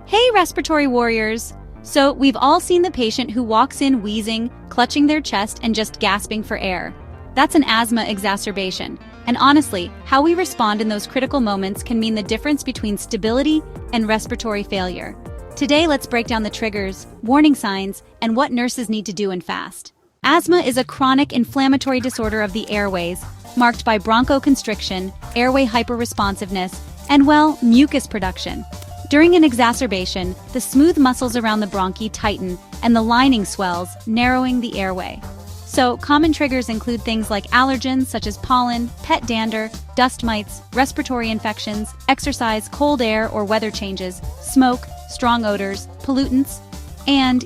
Hey, respiratory warriors! So, we've all seen the patient who walks in wheezing, clutching their chest, and just gasping for air. That's an asthma exacerbation. And honestly, how we respond in those critical moments can mean the difference between stability and respiratory failure. Today, let's break down the triggers, warning signs, and what nurses need to do and fast. Asthma is a chronic inflammatory disorder of the airways, marked by bronchoconstriction, airway hyperresponsiveness, and, well, mucus production. During an exacerbation, the smooth muscles around the bronchi tighten and the lining swells, narrowing the airway. So, common triggers include things like allergens such as pollen, pet dander, dust mites, respiratory infections, exercise, cold air or weather changes, smoke, strong odors, pollutants, and,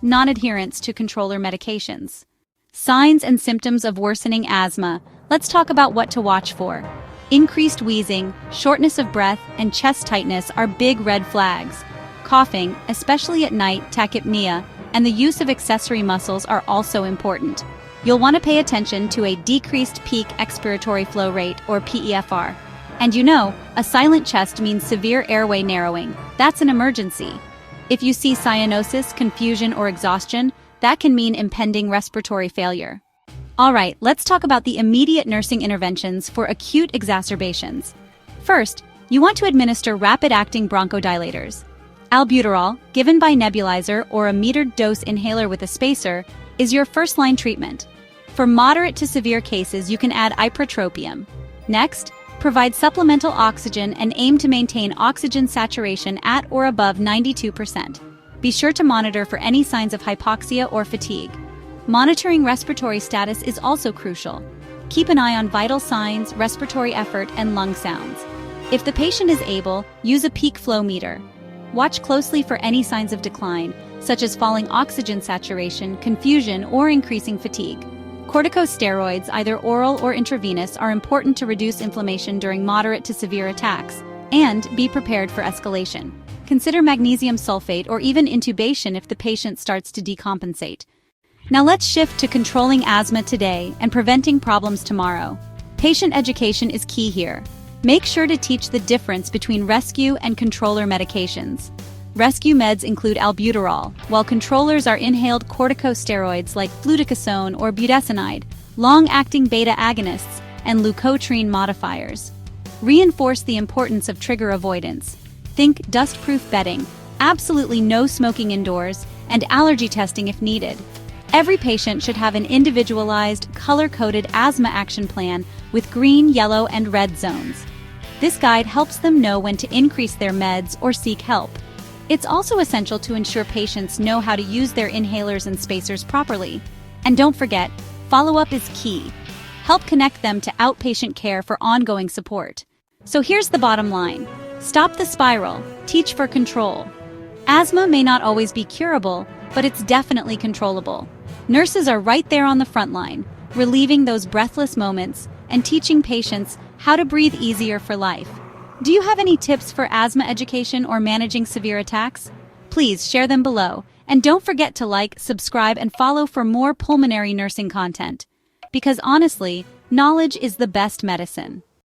non-adherence to controller medications. Signs and symptoms of worsening asthma. Let's talk about what to watch for. Increased wheezing, shortness of breath, and chest tightness are big red flags. Coughing, especially at night, tachypnea, and the use of accessory muscles are also important. You'll want to pay attention to a decreased peak expiratory flow rate, or PEFR. And a silent chest means severe airway narrowing. That's an emergency. If you see cyanosis, confusion, or exhaustion, that can mean impending respiratory failure. Alright, let's talk about the immediate nursing interventions for acute exacerbations. First, you want to administer rapid-acting bronchodilators. Albuterol, given by nebulizer or a metered dose inhaler with a spacer, is your first-line treatment. For moderate to severe cases, you can add ipratropium. Next, provide supplemental oxygen and aim to maintain oxygen saturation at or above 92%. Be sure to monitor for any signs of hypoxia or fatigue. Monitoring respiratory status is also crucial. Keep an eye on vital signs, respiratory effort, and lung sounds. If the patient is able, use a peak flow meter. Watch closely for any signs of decline, such as falling oxygen saturation, confusion, or increasing fatigue. Corticosteroids, either oral or intravenous, are important to reduce inflammation during moderate to severe attacks, and be prepared for escalation. Consider magnesium sulfate or even intubation if the patient starts to decompensate. Now let's shift to controlling asthma today and preventing problems tomorrow. Patient education is key here. Make sure to teach the difference between rescue and controller medications. Rescue meds include albuterol, while controllers are inhaled corticosteroids like fluticasone or budesonide, long-acting beta agonists, and leukotriene modifiers. Reinforce the importance of trigger avoidance. Think dust-proof bedding, absolutely no smoking indoors, and allergy testing if needed. Every patient should have an individualized, color-coded asthma action plan with green, yellow, and red zones. This guide helps them know when to increase their meds or seek help. It's also essential to ensure patients know how to use their inhalers and spacers properly. And don't forget, follow-up is key. Help connect them to outpatient care for ongoing support. So here's the bottom line. Stop the spiral. Teach for control. Asthma may not always be curable, but it's definitely controllable. Nurses are right there on the front line, relieving those breathless moments and teaching patients how to breathe easier for life. Do you have any tips for asthma education or managing severe attacks? Please share them below, and don't forget to like, subscribe, and follow for more pulmonary nursing content. Because honestly, knowledge is the best medicine.